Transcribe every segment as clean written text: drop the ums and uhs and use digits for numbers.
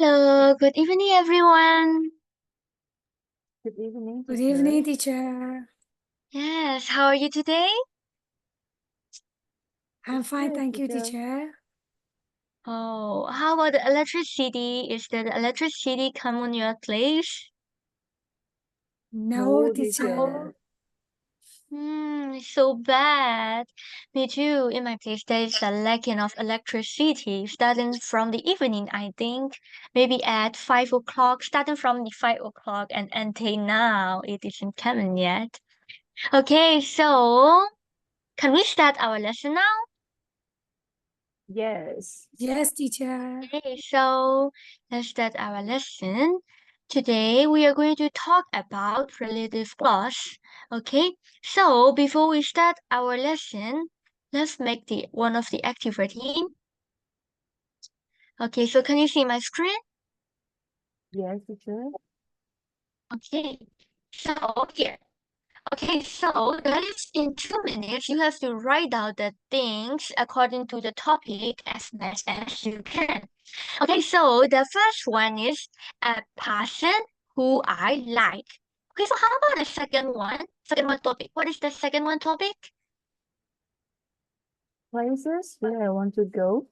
Hello, good evening, everyone. Good evening, Good teacher. evening, teacher. Yes, how are you today? I'm fine, Good, thank you, teacher. teacher. Oh, how about the electricity? Is the electricity come on your place? No, teacher. teacher. So bad. Me too. In my place, there is a lacking of electricity starting from the evening, I think. Maybe at 5 o'clock, starting from the 5 o'clock and until now, it isn't coming yet. Okay, so can we start our lesson now? Yes. Yes, teacher. Okay, so let's start our lesson. Today we are going to talk about relative clause. Okay, so before we start our lesson, let's make one of the activity. Okay, so can you see my screen? Yes, teacher. Okay, so here. Okay, so that is in 2 minutes. You have to write down the things according to the topic as much as you can. Okay, so the first one is a person who I like. Okay, so how about the second one? Second one topic. What is the second one topic? Places where I want to go.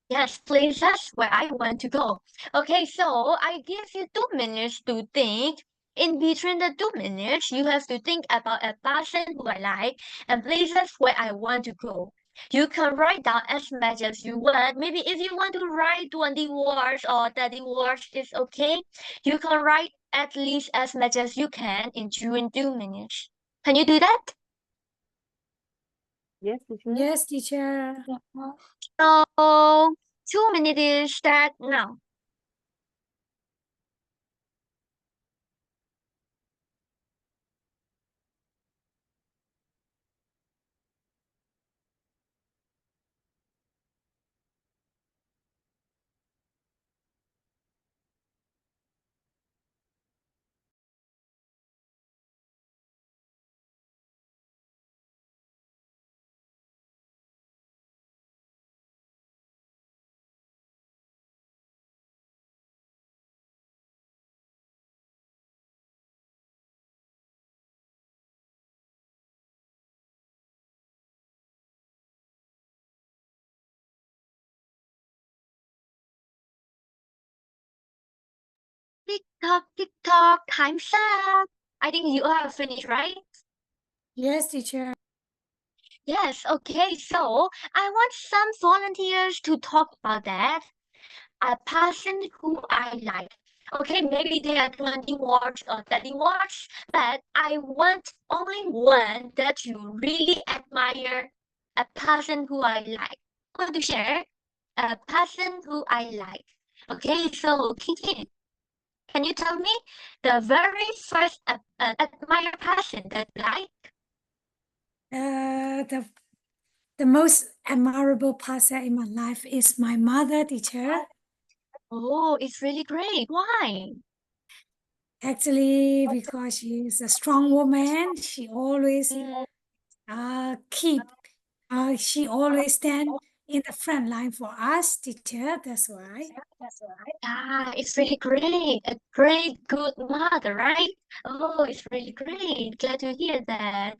Yes, places where I want to go. Okay, so I give you 2 minutes to think. In between the 2 minutes, you have to think about a person who I like and places where I want to go. You can write down as much as you want. Maybe if you want to write 20 words or 30 words, it's okay. You can write at least as much as you can in during 2 minutes. Can you do that? Yes, teacher. Yes, teacher. So 2 minutes start now. Tick tock, time's up. I think you are finished, right? Yes, teacher. Yes, okay, so I want some volunteers to talk about that. A person who I like. Okay, maybe they are 20 words or 30 words, but I want only one that you really admire. A person who I like. I want to share a person who I like. Okay, so Kiki, can you tell me the very first admire person that you like? The most admirable person in my life is my mother, teacher. Oh, it's really great. Why? Actually, because she is a strong woman, she always she always stand in the front line for us, teacher. That's why. Ah, it's really great. A great, good mother, right? Oh, it's really great. Glad to hear that.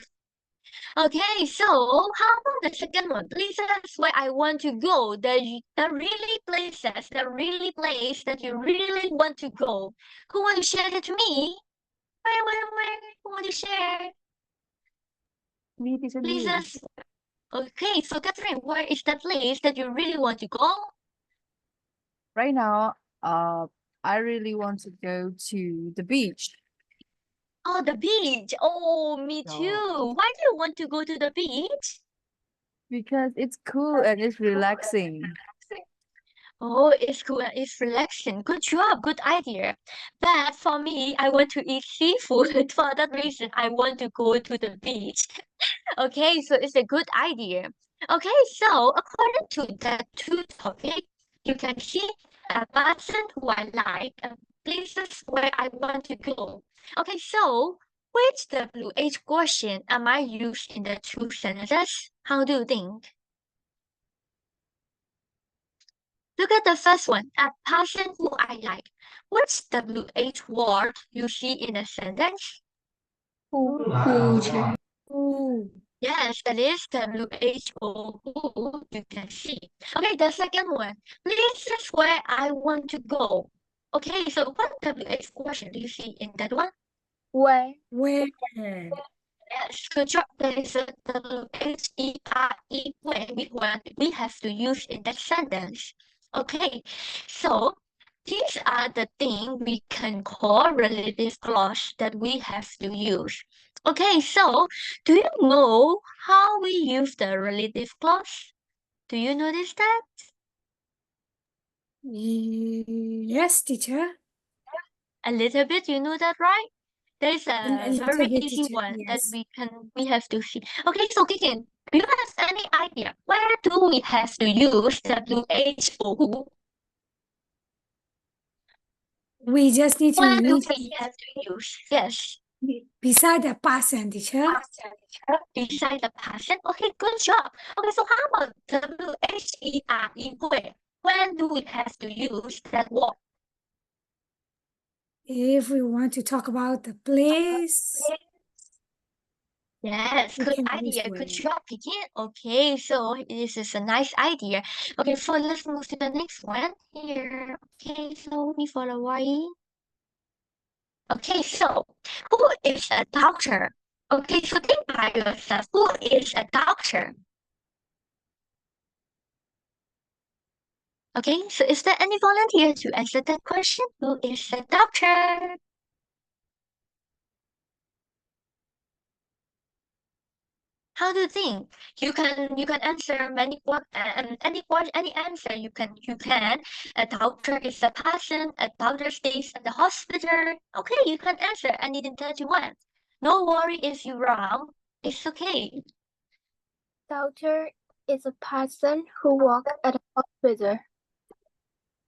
Okay, so how about the second one? Places where I want to go. The really places, the really place that you really want to go. Who want to share it to me? Where? Who want to share? Me, teacher, me. Places. Okay, so Catherine, where is the place that you really want to go? Right now, I really want to go to the beach. Oh, the beach. Oh, me No. too. Why do you want to go to the beach? Because it's cool and it's relaxing. Oh, it's cool. It's relaxing. Good job. Good idea. But for me, I want to eat seafood. For that reason, I want to go to the beach. Okay, so it's a good idea. Okay, so according to the two topics, you can see a person who I like and places where I want to go. Okay, so which WH question am I used in the two sentences? How do you think? Look at the first one, a person who I like. Which WH word you see in a sentence? Who? Yes, that is WHO, who you can see. Okay, the second one, this is where I want to go. Okay, so what WH question do you see in that one? Where? Where? Yes, good job. There is a WHERE where we have to use in that sentence. Okay, so these are the things we can call relative clause that we have to use. Okay, so do you know how we use the relative clause? Do you notice that? Yes, teacher. A little bit, you know that, right? There's A a little very bit, easy teacher. one that Yes. we have to see. Okay, so Kikin, do you have any idea where do we have to use WHO? We just need to Where do use we have to use? Yes. beside the person, teacher. Beside the person. Okay, good job. Okay, so how about WHERE? When do we have to use that word? If we want to talk about the place, Yes, we good can use idea. Good where. job, Pikin. Okay, so this is a nice idea. Okay, so let's move to the next one here. Okay, so before a while. Okay, so who is a doctor? Okay, so think by yourself. Who is a doctor? Okay, so is there any volunteer to answer that question? Who is a doctor? How do you think? You can answer any answer you can. A doctor is a person. A doctor stays at the hospital. Okay, you can answer anything that you want. No worry if you're wrong. It's okay. Doctor is a person who works at a hospital.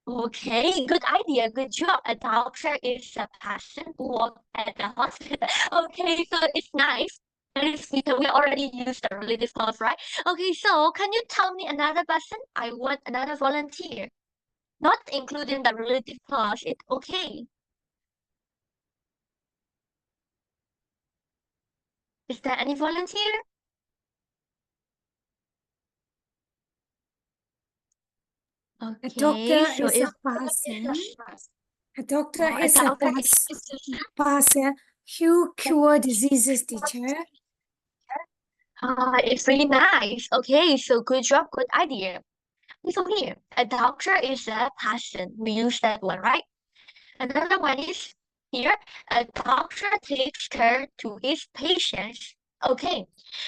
Okay, good idea. Good job. A doctor is a person who works at the hospital. Okay, so it's nice. We already used the relative clause, right? Okay, so can you tell me another person? I want another volunteer. Not including the relative clause, it's okay. Is there any volunteer? A doctor Okay, so is a if person. A doctor a is a doctor person who cure diseases, teacher. it's really nice. Okay, so good job, good idea. So here, a doctor is a person. We use that one, right? Another one is here, a doctor takes care to his patients. Okay,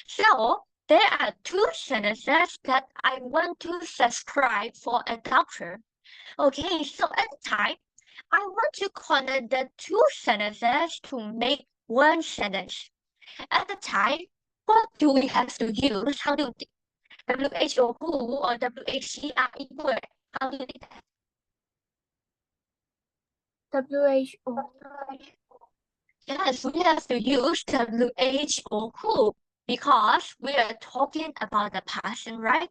so there are two sentences that I want to subscribe for a doctor. Okay, so at the time, I want to connect the two sentences to make one sentence. At the time, what do we have to use? How do WHO who or WHERE where? How do you do that? WHO. Yes, we have to use WHO who because we are talking about the person, right?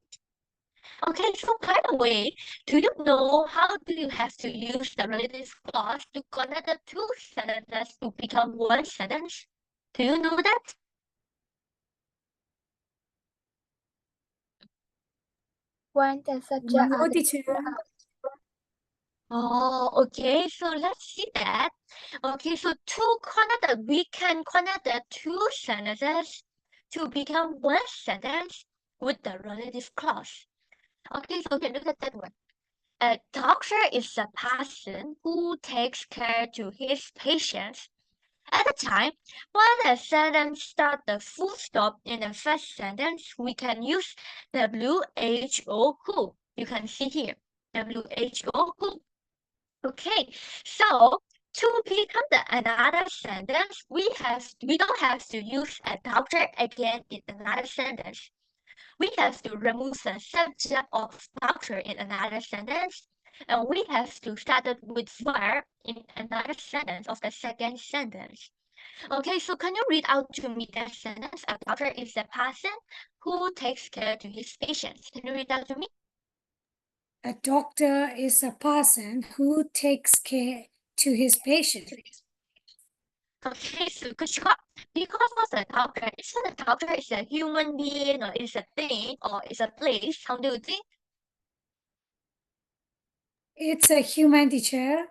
Okay, so by the way, do you know how do you have to use the relative clause to connect the two sentences to become one sentence? Do you know that? When the subject No, are teacher. Oh, okay, so let's see that. Okay, so we can connect the two sentences to become one sentence with the relative clause. Okay, so okay, look at that one. A doctor is a person who takes care to his patients. At the time, when a sentence starts the full stop in the first sentence, we can use WHO who. You can see here, WHO who. Okay, so to become another sentence, we don't have to use a doctor again in another sentence. We have to remove the subject of doctor in another sentence, and we have to start it with verb in another sentence of the second sentence. Okay, so can you read out to me that sentence? A doctor is a person who takes care to his patients. Can you read out to me? A doctor is a person who takes care to his patient. Okay, so good job. Because of the doctor, is the doctor is a human being or is a thing or is a place? How do you think? It's a human, teacher.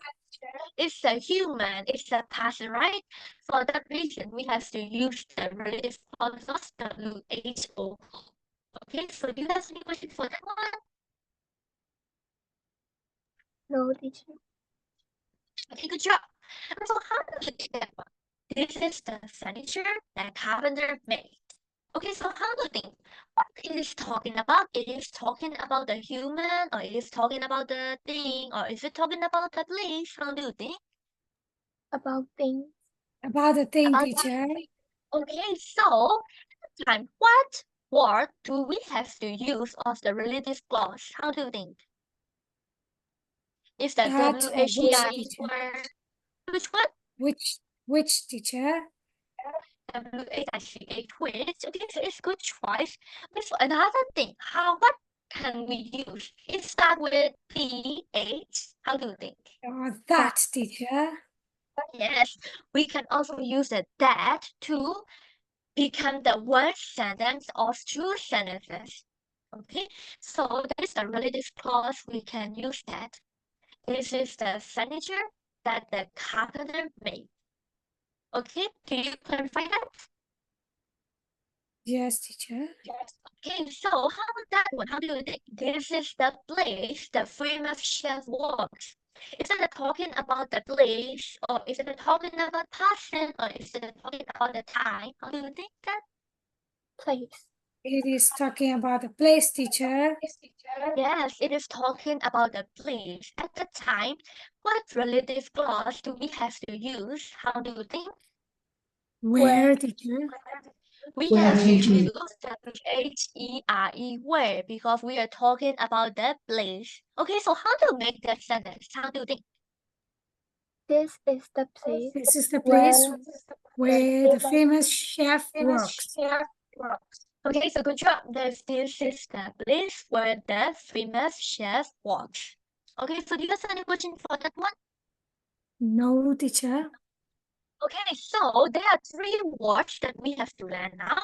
It's a human, it's a person, right? For that reason, we have to use the relative clause of WHO. Okay, so do you have any question for that one? No, teacher. Okay, good job. So how do you think that one? This is the furniture that carpenter made. Okay, so how do you think? What it is talking about? It is talking about the human, or it is talking about the thing, or is it talking about the place? How do you think? About things. About the thing, About teacher. Okay, so time, what word do we have to use of the relative clause? How do you think? Is that That or which, WHEI teacher? word? Which one? Which, teacher? WHICH, which? Okay, so it's good choice. Okay, so another thing, what can we use? It start with PH. How do you think? Or that, teacher. Yes, we can also use that to become the one sentence or two sentences. Okay, so that is the relative clause. We can use that. This is the furniture that the carpenter made. Okay, do you clarify that? Yes, teacher. Okay, so how about that one? How do you think? This is the place the famous chef works. Is it talking about the place, or is it talking about person, or is it talking about the time? How do you think that? Place. It is talking about the place, teacher. Yes, it is talking about the place. At the time, what relative clause do we have to use? How do you think? Where, teacher? We have to use WHERE, where, because we are talking about the place. Okay, so how to make that sentence? How do you think? This is the place This is the place where the famous chef works. Okay, so good job. This is the place where the famous chef works. Okay, so do you have any question for that one? No, teacher. Okay, so there are three words that we have to learn now.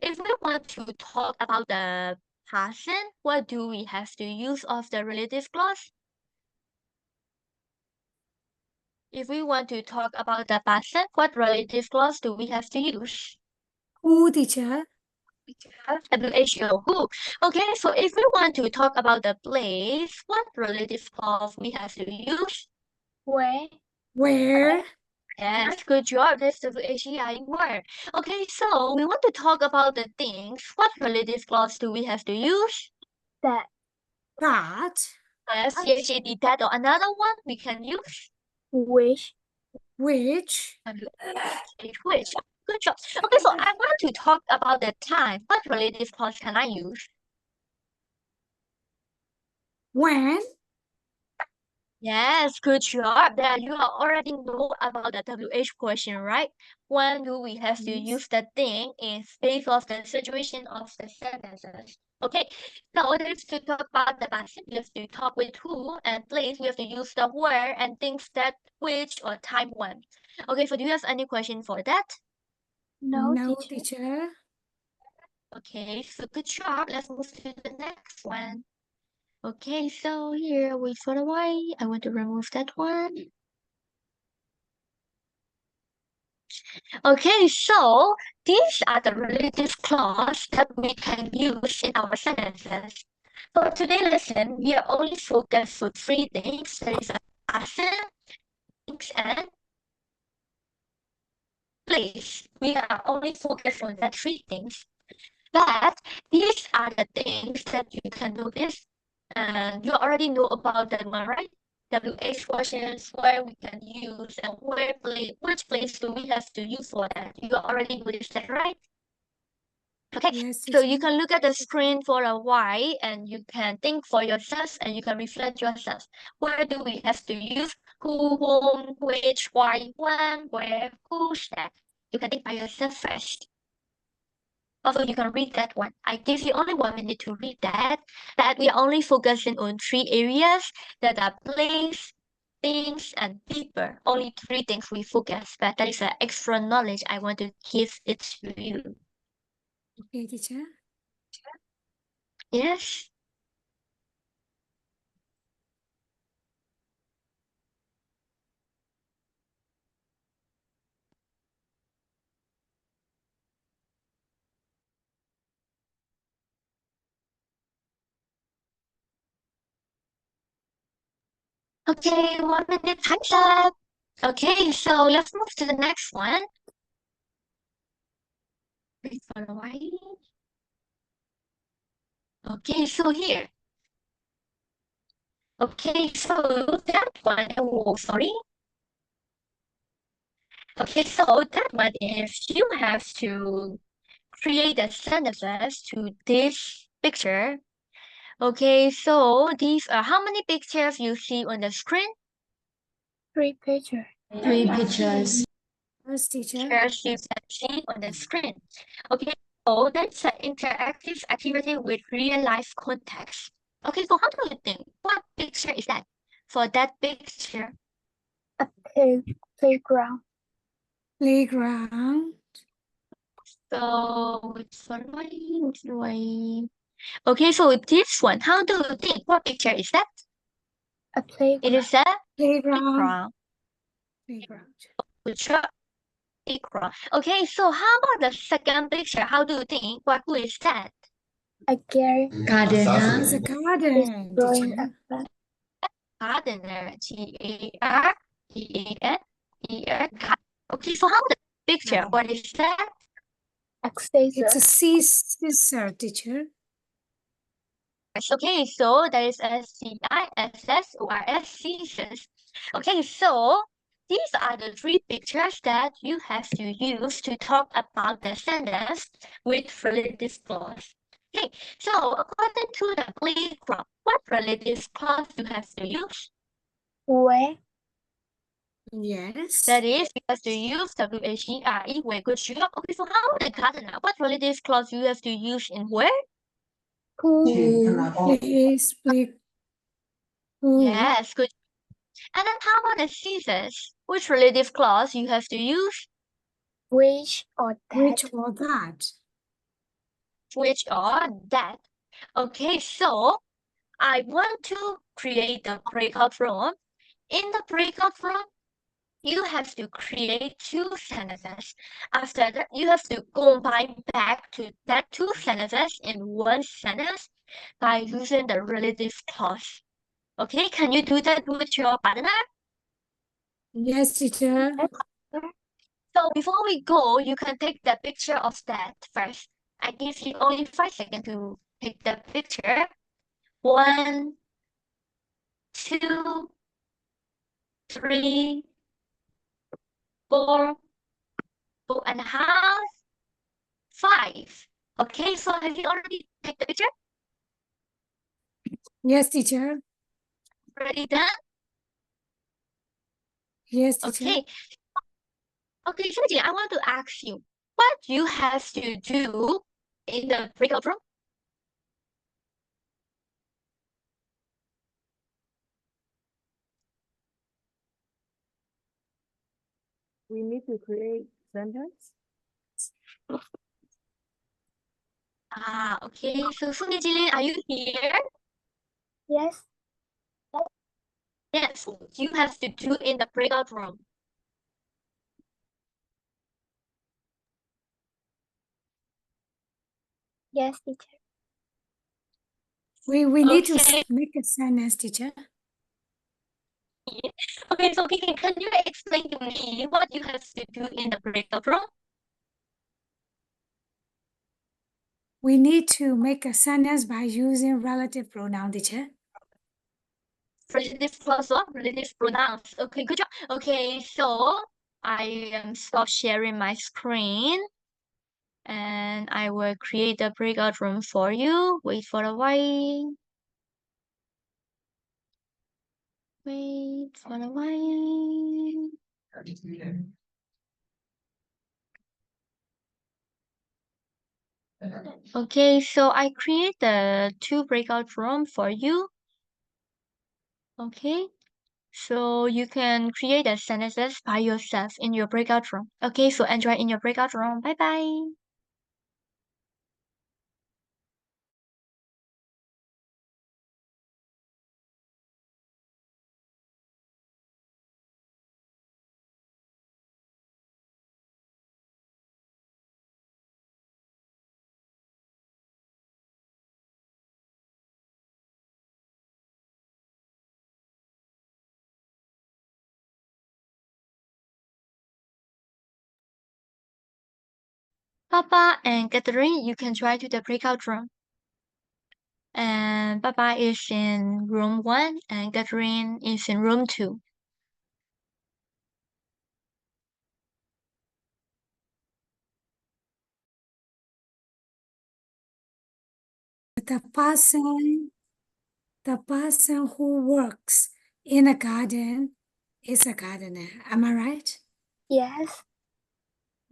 If we want to talk about the person, what do we have to use of the relative clause? If we want to talk about the person, what relative clause do we have to use? Who, teacher? WHO, who? Okay, so if we want to talk about the place, what relative clause we have to use? where. Where? Yes, good job. That's the WHEI word. Okay, so we want to talk about the things. What relative clause do we have to use? That. That? Yes, CHAD, that, or another one we can use. Which. Which? Which? Good job. Okay, so I want to talk about the time. What relative clause can I use? When? Yes, good job. There you already know about the WH question, right? When do we have to Yes. use the thing in space of the situation of the sentences? Okay, so there's to talk about the person, we have to talk with who, and place, we have to use the where, and things that, which, or time when. Okay, so do you have any question for that? No, No, teacher. teacher. Okay, so good job. Let's move to the next one. Okay, so here, wait for a while. I want to remove that one. Okay, so these are the relative clause that we can use in our sentences. For today's lesson, we are only focused on three things. There is a person, things, and place. We are only focused on the three things. But these are the things that you can notice. And you already know about that one, right? WH questions, where we can use, and which place do we have to use for that? You already noticed that, right? Okay, Yes, so you teacher. can look at the screen for a while and you can think for yourself and you can reflect yourself. Where do we have to use who, whom, which, why, when, where, who's that? You can think by yourself first. Also, you can read that one. I give you only 1 minute to read that. That we are only focusing on 3 areas that are place, things, and people. Only 3 things we focus, but that is an extra knowledge I want to give it to you. Okay, teacher. Yes. Okay, 1 minute time's up. Okay, so let's move to the next one. Wait for a while. Okay, so here. Okay, so that one, oh, sorry. Okay, so that one is you have to create a sentences to this picture. Okay, so these are how many pictures you see on the screen? 3 pictures. 3 pictures. Yes, teacher. Pictures you can see on the screen. Okay, so that's an interactive activity with real life context. Okay, so how do you think? What picture is that? For that picture, A playground. Playground. so it's following. Okay, so with this one, how do you think? What picture is that? A It playground. is a Playground. playground. Playground. Picture. Playground. Okay, so how about the second picture? How do you think? Who is that? A Gary Gardener. It's a is garden, growing teacher. a plant. Gardener. Gardener. Okay, so how about the picture? What is that? It's a Accessor. scissor, teacher. Okay, so there is a CISSORS scissors. Okay, so these are the 3 pictures that you have to use to talk about the sentence with relative clause. Okay, so according to the playground, what relative clause you have to use? Where? Yes. That is, you have to use WHERE, where. Good job. Okay, so how about the gardener? What relative clause you have to use in where? Who? Place, play. Who? Yes, good. And then how about the scissors? Which relative clause you have to use? Which or that? Which or that? Which or that. Okay, so I want to create the breakout room. In the breakout room, you have to create 2 sentences. After that, you have to combine back to that 2 sentences in 1 sentence by using the relative clause. Okay, can you do that with your partner? Yes, teacher. So before we go, you can take the picture of that first. I give you only 5 seconds to take the picture. 1, 2, 3, 4, 4.5, 5. Okay, so have you already taken the picture? Yes, teacher. Already done? Yes, teacher. Okay. Okay, Shiji, I want to ask you, what you have to do in the breakout room? We need to create sentence. Okay. So Sunny Jilin, are you here? Yes. Yes, you have to do in the breakout room. Yes, teacher. We need to Okay. make a sentence, teacher. Okay, so Kiki, can you explain to me what you have to do in the breakout room? We need to make a sentence by using relative pronoun, teacher. Relative clause or relative pronouns. Okay, good job. Okay, so I am stop sharing my screen. And I will create a breakout room for you. Wait for a while. Wait for a while. Okay, so I create the 2 breakout room for you. Okay, so you can create the sentences by yourself in your breakout room. Okay, so enjoy in your breakout room. Bye bye. Papa and Catherine, you can try to the breakout room. And Papa is in room 1 and Catherine is in room 2. The person who works in a garden is a gardener. Am I right? Yes.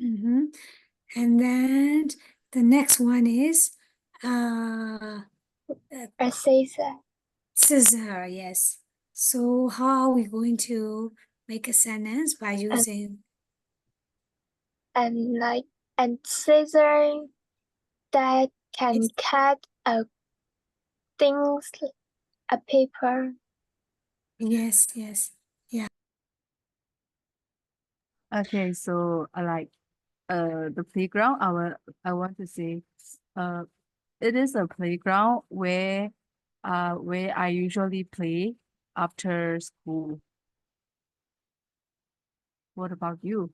Mm-hmm. And then the next one is A scissor. scissor. Yes. So how are we going to make a sentence by using? And scissor that can Yes. cut things, a paper. Yes. Yes. Yeah. Okay, so the playground. I want to say, it is a playground where I usually play after school. What about you?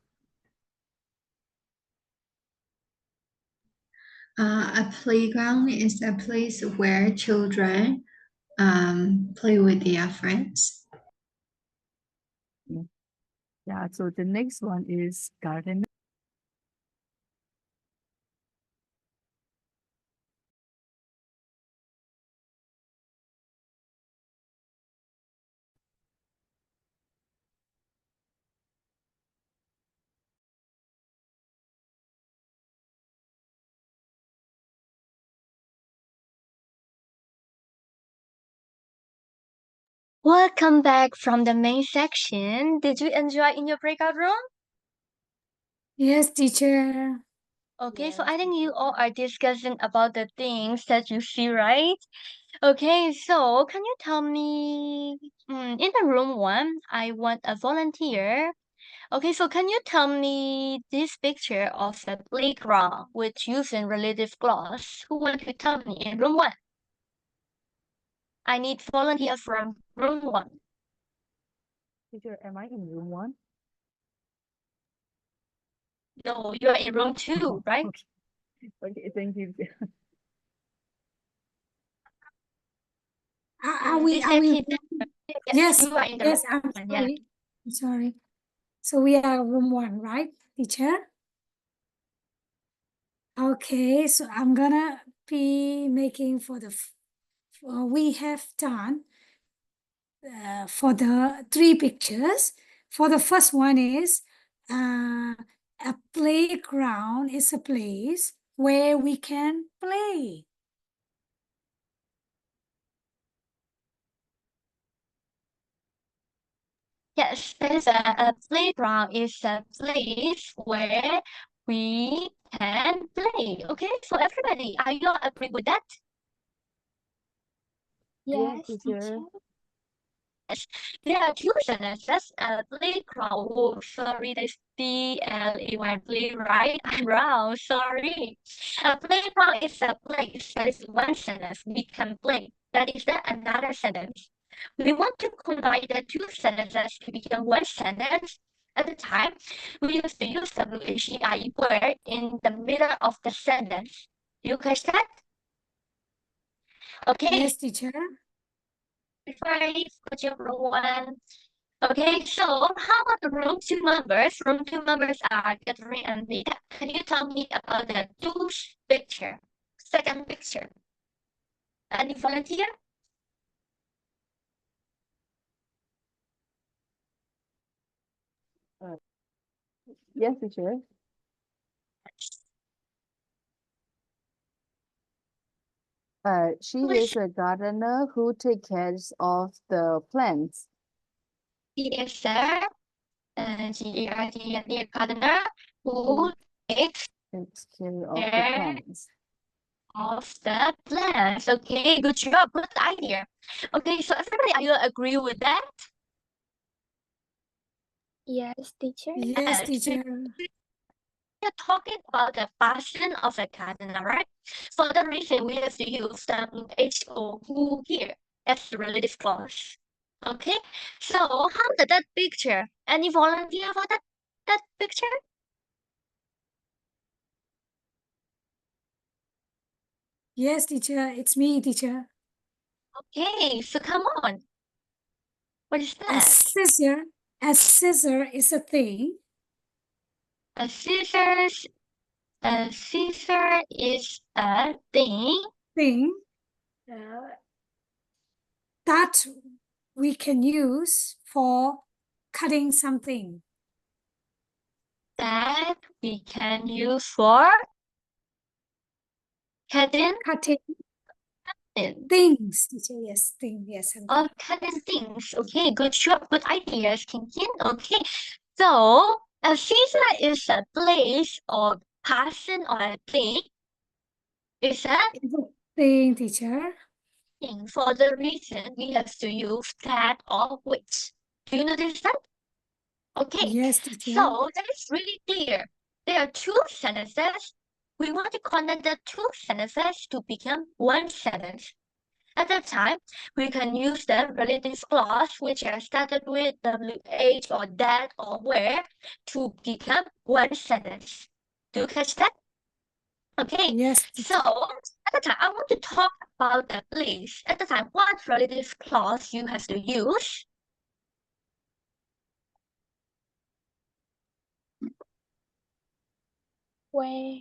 A playground is a place where children play with their friends. Yeah, so the next one is garden. Welcome back from the main section. Did you enjoy in your breakout room? Yes, teacher. Okay, so Yes, I think you teacher. all are discussing about the things that you see, right? Okay, so can you tell me, in the room 1, I want a volunteer. Okay, so can you tell me this picture of a playground with using relative clause? Who want to tell me in room 1? I need volunteer from room 1. Teacher, am I in room 1? No, you are in room 2, right? Okay, thank you. Are we? This Are we? activity, Yes. you are in the Yes. room I'm 1, yeah. sorry. I'm sorry. So we are room 1, right, teacher? Okay. So I'm gonna be making for the. We have done for the 3 pictures. For the first one is a playground is a place where we can play. Yes, there's a playground is a place where we can play. Okay, so everybody, are you all agree with that? Yes, teacher. Yes, there are 2 sentences. A playground. Oh, sorry, that's PLAY play, right? I'm wrong. Sorry. A playground is a place. That is one sentence. We can play. That is another sentence. We want to combine the 2 sentences to become one sentence at a time. We use the WHEIE word in the middle of the sentence. You catch that? Okay. Yes, teacher. Ready? Put your room 1. Okay, so how about the room 2 members? Room 2 members are Catherine and Vita. Can you tell me about the 2 picture? Second picture. Any volunteer? Yes, teacher. She Who is is a gardener who takes care of the plants. Yes, sir. G-A-R-D-E-N-E, gardener who takes Takes care of the care plants. of the plants. Okay, good job, good idea. Okay, so everybody, are you agree with that? Yes, teacher. Yes, Yes, teacher. we're talking about the passion of a gardener, right? For that reason, we have to use the HO who here as the relative clause. Okay, so how did that picture? Any volunteer for that picture? Yes, teacher. It's me, teacher. Okay, so come on. What is A that? scissor. A scissor is a thing. A scissors. A scissor is a thing That we can use for cutting something. that we can use for cutting Cutting in. things, teacher. Yes, thing. Yes. I'm Oh, cutting things. Okay, good job, good ideas, Kinkin. Okay, so a scissor is a place or person or a thing. Is a It's a thing, teacher. thing. For the reason we have to use that or which. Do you notice that? Okay, Yes, teacher. so that is really clear. There are two sentences. We want to connect the two sentences to become one sentence. At that time, we can use the relative clause, which are started with WH or that or where, to become one sentence. Do you catch that? Okay, Yes, so at the time, I want to talk about the place. At the time, what relative clause you have to use? Where?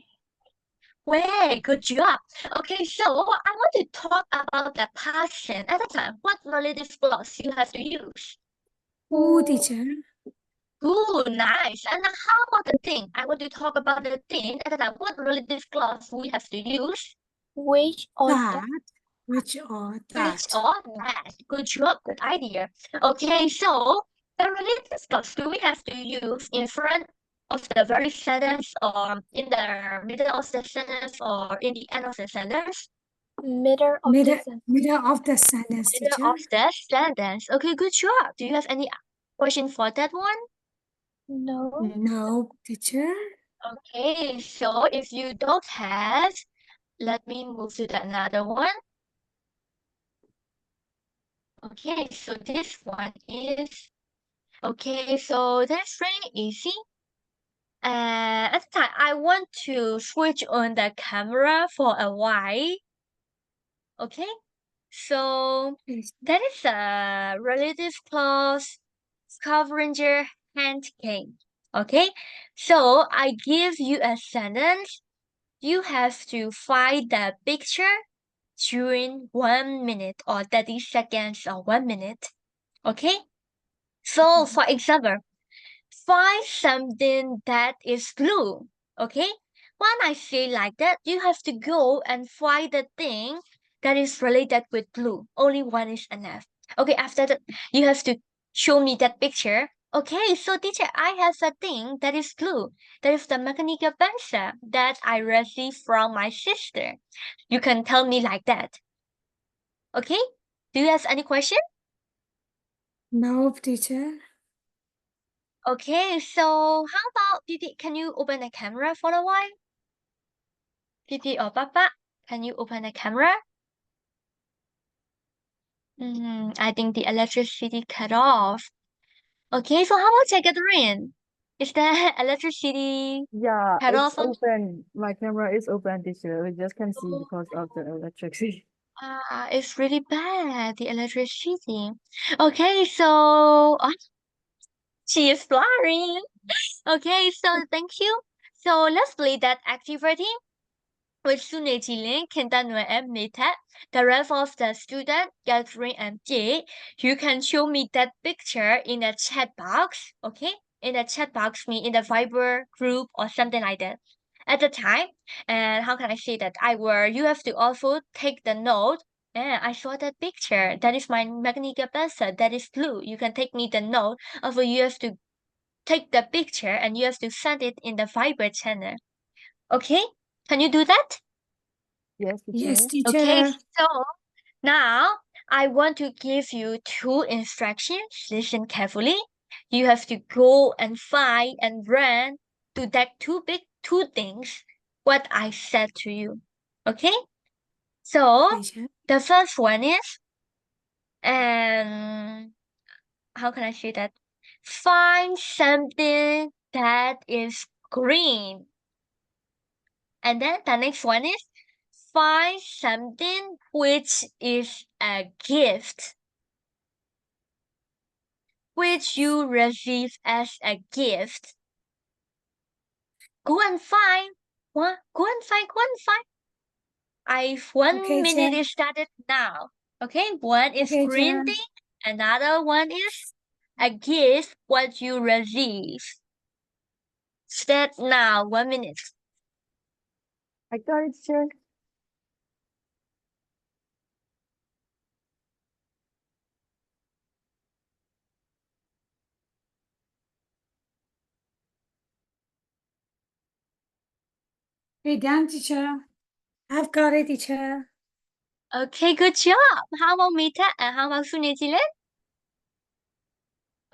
Way, good job. Okay, so I want to talk about the passion. At the time, what relative clause you have to use? who, teacher? Ooh, nice. And how about the thing? I want to talk about the thing. At the time, what relative clause we have to use? Which or That, that? which or Which that. or that. Good job, good idea. Okay, so the relative clause do we have to use in front of the very sentence or in the middle of the sentence or in the end of the sentence? Middle of the Middle, sentence. middle of the sentence, Middle teacher. of the sentence. Okay, good job. Do you have any question for that one? No. No, teacher. Okay, so if you don't have, let me move to the another one. Okay, so this one is, okay, so that's really easy. At the time, I want to switch on the camera for a while. Okay, so Yes. that is a relative clause scavenger hunt game. Okay, so I give you a sentence. You have to find the picture during 1 minute or 30 seconds or 1 minute. Okay, so for example, find something that is blue. Okay, when I say like that, you have to go and find the thing that is related with blue. Only one is enough. Okay, after that, you have to show me that picture. Okay, so teacher, I have a thing that is blue. That is the mechanical pencil that I received from my sister. You can tell me like that. Okay, do you have any question? No, teacher. Okay, so how about Pipi? Can you open the camera for a while? Pipi or Papa, can you open the camera? I think the electricity cut off. Okay, so how about Catherine? Is the electricity Yeah, cut it's off? open. My camera is open, teacher. We just can see because of the electricity. It's really bad, the electricity. Okay, so she is flying. Okay, so thank you. So let's play that activity. With Sune Jilin, Kintanue and Mita, the rest of the student, Catherine and Jay, you can show me that picture in the chat box, okay? In the chat box, me in the Viber group or something like that. at the time. And how can I say that? You have to also take the note. And I saw that picture. That is my magnetic pencil. That is blue. You can take me the note. Also, you have to take the picture and you have to send it in the Viber channel. Okay? Can you do that? Yes, Yes, teacher. Okay, teacher. so now I want to give you two instructions. Listen carefully. You have to go and find and run to that two things what I said to you. Okay? So Teacher. the first one is how can I say that? Find something that is green. And then the next one is find something which is a gift, which you receive as a gift. Go and find. What? Go and find. Go and find. One Okay, minute teacher. is started now. Okay, one is Okay, green teacher. thing. Another one is a gift what you receive. Start now. 1 minute. I got it, teacher. Okay, done, teacher. I've got it, teacher. Okay, good job. How about Mita and how about Sunetilan?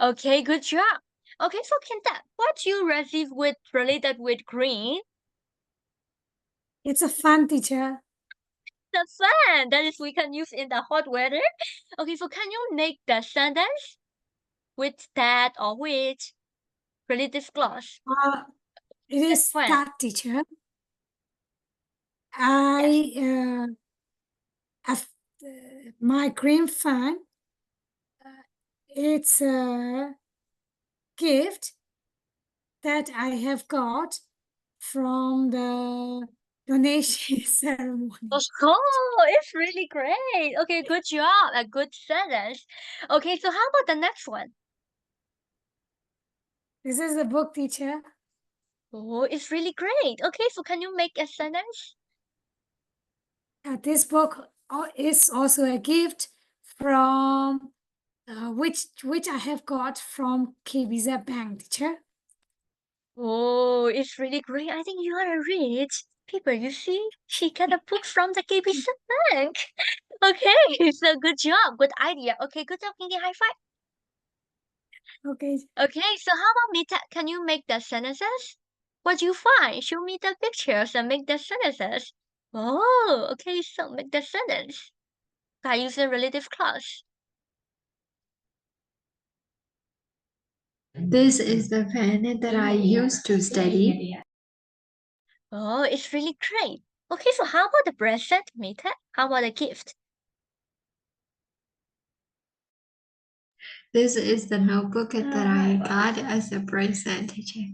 Okay, good job. Okay, so Kenta, what you receive with related with green? It's a fun, teacher. The fan that is we can use in the hot weather. Okay, so can you make the sentence with that or which relative clause? It is Fan. that, teacher. I have my green fan. It's a gift that I have got from the donation ceremony. Oh, it's really great. Okay, good job. A good sentence. Okay, so how about the next one? This is the book, teacher. Oh, it's really great. Okay, so can you make a sentence? This book is also a gift from which I have got from KBZ Bank, teacher. Oh, it's really great. I think you are a rich people. You see, she got a book from the KBC Bank. Okay, so good job. Good idea. Okay, good job, Kinky. High five. Okay. Okay, so how about Mita? Can you make the sentences? What you find? Show me the pictures and make the sentences. Oh, okay, so make the sentence by using relative clause. This is the pen that I use to study. Oh, it's really great. Okay, so how about the present, Mita? How about the gift? This is the notebook that I got as a present, teacher.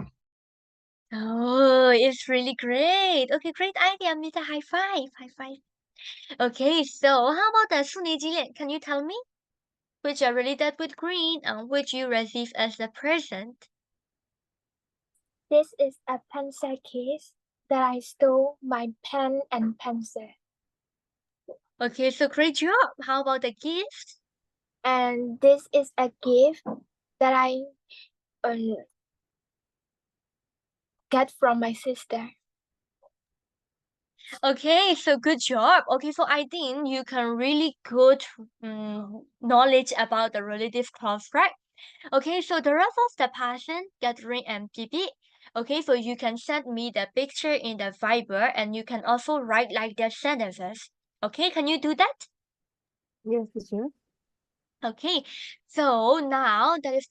Oh, it's really great. Okay, great idea, Mita. High five. High five. Okay, so how about the Sunejilian? Can you tell me which are related with green and which you receive as a present? This is a pencil case that I stole my pen and pencil. Okay, so great job. How about the gift? And this is a gift that I get from my sister. Okay, so good job. Okay, so I think you can really good knowledge about the relative clause, right? Okay, so the rest of the person gathering MPP. Okay, so you can send me the picture in the Viber and you can also write like the sentences. Okay, can you do that? Yes, teacher. Okay, so now that is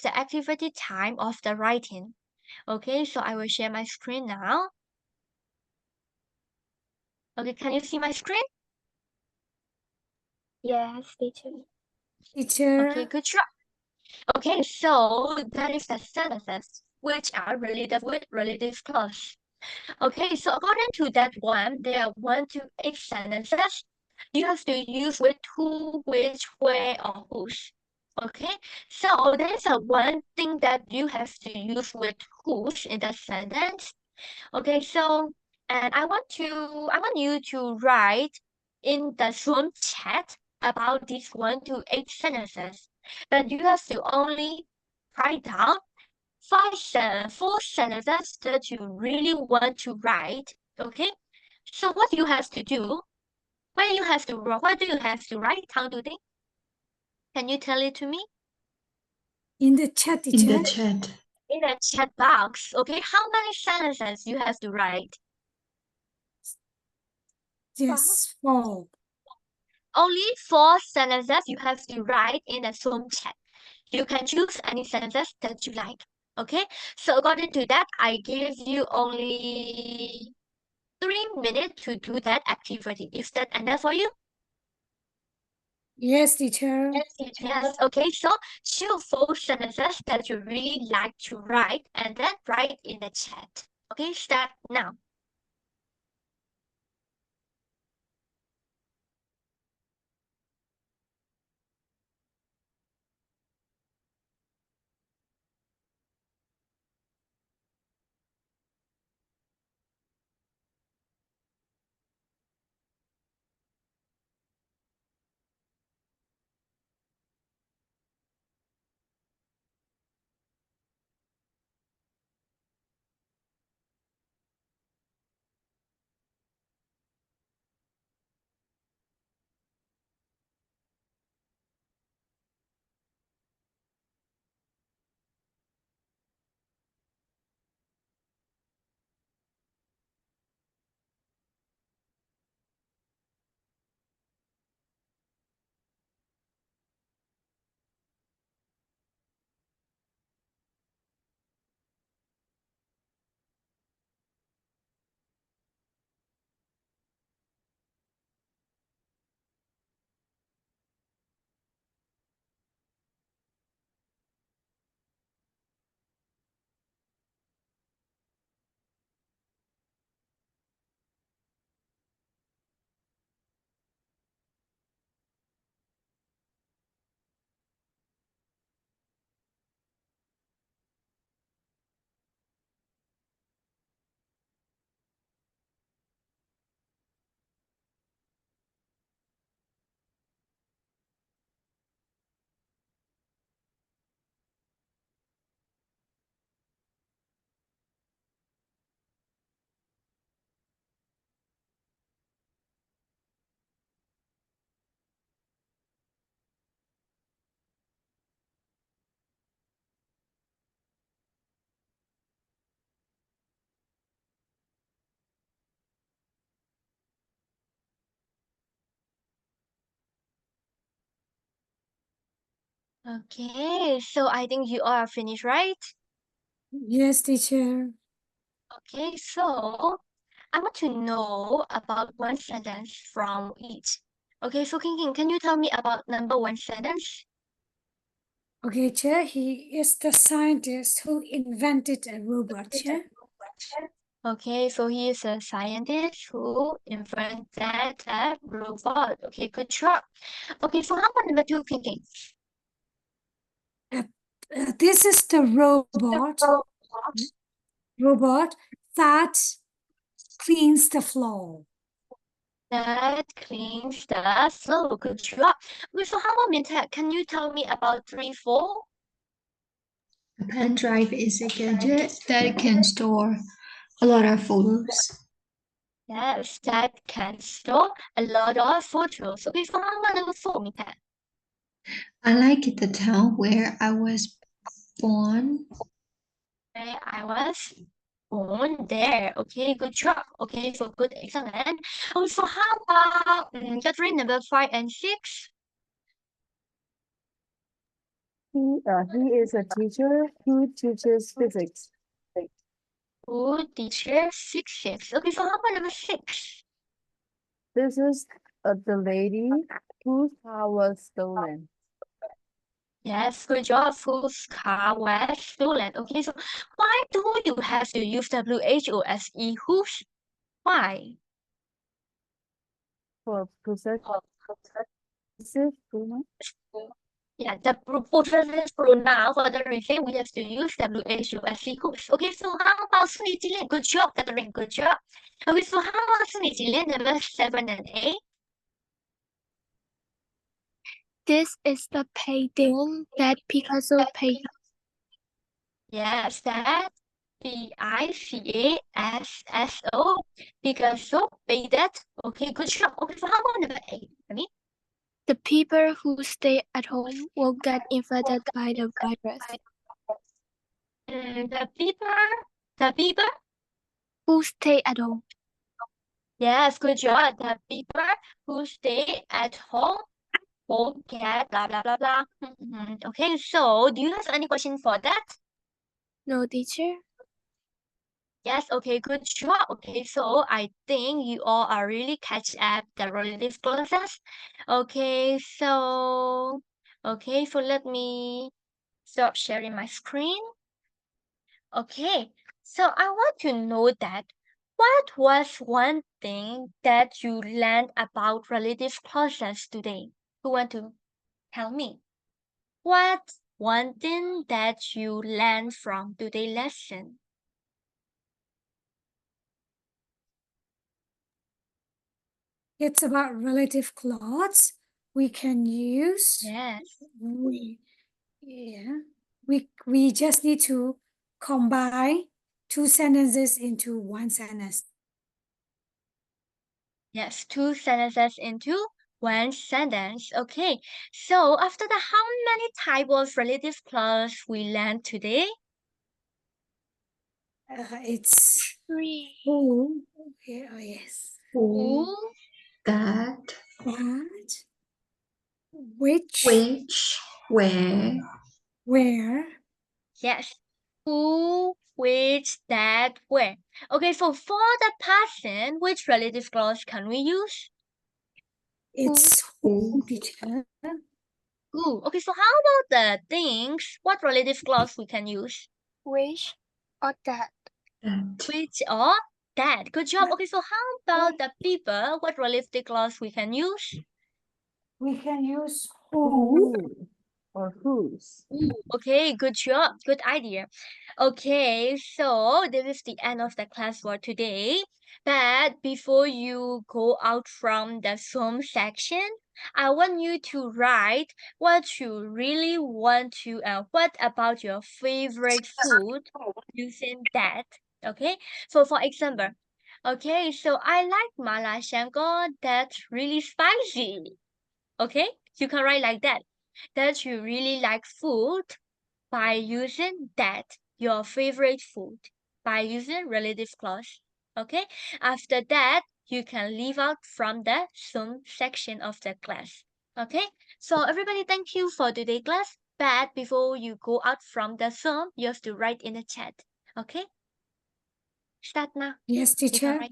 the activity time of the writing. Okay, so I will share my screen now. Okay, can you see my screen? Yes, teacher. Teacher. Okay, good job. Okay, so that is the sentences which are related with relative clause. Okay, so according to that one, there are 1 to 8 sentences. You have to use with who, which, where, or whose. Okay, so there's a one thing that you have to use with whose in the sentence. Okay, so and I want you to write in the Zoom chat about these 1 to 8 sentences. But you have to only write down 4 sentences that you really want to write. Okay? So what you have to do? What do you have to write? How do they? Can you tell it to me? In the chat, In the teacher. chat. In the chat box. Okay, how many sentences you have to write? Yes, 4. Only 4 sentences you have to write in the Zoom chat. You can choose any sentences that you like. Okay, so according to that, I give you only 3 minutes to do that activity. Is that enough for you? Yes, teacher. Yes. Okay, so choose 4 sentences that you really like to write and then write in the chat. Okay, start now. Okay, so I think you all are finished, right? Yes, teacher. Okay, so I want to know about 1 sentence from each. Okay, so King, can you tell me about number 1 sentence? Okay, teacher. He is the scientist who invented a robot, teacher. Okay, so he is a scientist who invented a robot. Okay, good job. Okay, so how about number 2, King? This is the robot that cleans the floor. That cleans the floor. Good job. Okay, so how about Mintek? Can you tell me about 3, 4? A pen drive is a gadget that can store a lot of photos. Yes, that can store a lot of photos. Okay, so how about number 4, Mintek? I like the town where I was born. Where I was born there. Okay, good job. Okay, so good, excellent. Oh, so how about Catherine, number 5 and 6? He is a teacher who teaches physics. Who teacher 6. Okay, so how about number 6? This is the lady whose car was stolen. Yes, good job. Whose car was stolen? Okay, so why do you have to use WHOSE? Whose? Why? For possessive pronoun. Yeah, the possessive pronoun for the refrain we have to use WHUS equals. Okay, so how about Sunny Jillian? Good job, Catherine. Good job. Okay, so how about Sunny Jillian, number 7 and 8? This is the painting that Picasso painted. Yes, that Picasso. Picasso painted. Okay, good job. Okay, so how about number 8? I mean, The people who stay at home will get infected by the virus. the people. Who stay at home? Yes, good job. The people who stay at home won't get blah blah blah blah. Okay, so do you have any question for that? No, teacher. Yes, okay, good job. Okay, so I think you all are really catch up the relative clauses. Okay, so let me stop sharing my screen. Okay, so I want to know that what was one thing that you learned about relative clauses today? Who want to tell me? What's one thing that you learned from today's lesson? It's about relative clause. We can use. Yes. We just need to combine two sentences into one sentence. Yes, two sentences into one sentence. Okay, so after the how many type of relative clause we learned today? It's 3. who. Okay, oh yes. Who, Who, that, That, which, where, yes. Who, which, that, where. Okay, so for the person, which relative clause can we use? it's who, teacher. Who. Okay, so how about the things? What relative clause we can use? Which or that? that, Which or that. Good job. Okay, so how about the people? What relative clause we can use? We can use who. Or whose. Ooh, okay, good job. Good idea. Okay, so this is the end of the class for today. But before you go out from the Zoom section, I want you to write what you really want to, what about your favorite food using that. Okay, so for example, okay, so I like mala shango that's really spicy. Okay, you can write like that. That you really like food by using that, your favorite food, by using relative clause. Okay, after that, you can leave out from the Zoom section of the class. Okay, so everybody, thank you for today's class. But before you go out from the Zoom, you have to write in the chat. Okay, start now. Yes, You can teacher. write.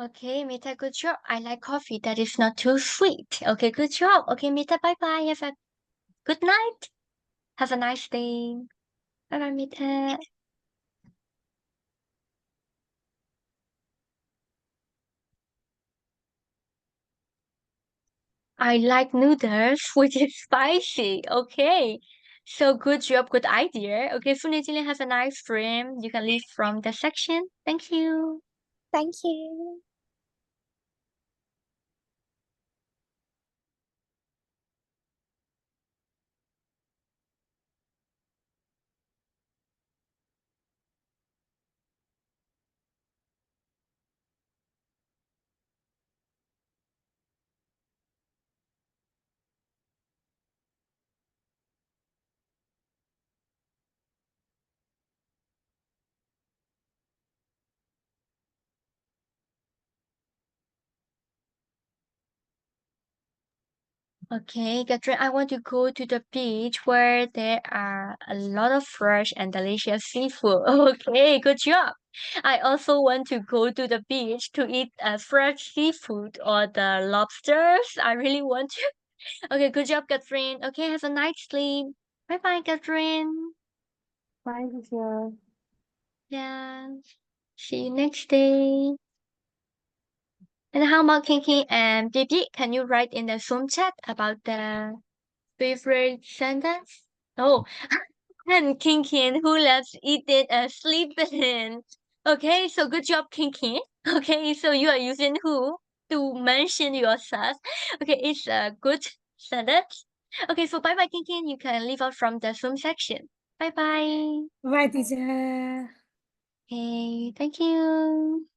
Okay, Mita, good job. I like coffee that is not too sweet. Okay, good job. Okay, Mita, bye bye. Have a good night. Have a nice day. Bye bye, Mita. I like noodles, which is spicy. Okay. So good job, good idea. Okay, Sunitili, have a nice dream. You can leave from the section. Thank you. Thank you. Okay, Catherine, I want to go to the beach where there are a lot of fresh and delicious seafood. Okay, good job. I also want to go to the beach to eat fresh seafood or the lobsters. I really want to. Okay, good job, Catherine. Okay, have a nice sleep. Bye bye, Catherine. Bye, teacher. Yeah. See you next day. And how about Kinky and Bibi? Can you write in the Zoom chat about the favorite sentence? Oh, and Kinkin, who loves eating and sleeping. Okay, so good job, Kinkin. Okay, so you are using who to mention yourself. Okay, it's a good sentence. Okay, so bye bye, Kinkin. You can leave out from the Zoom section. Bye bye. Bye, teacher. Okay, thank you.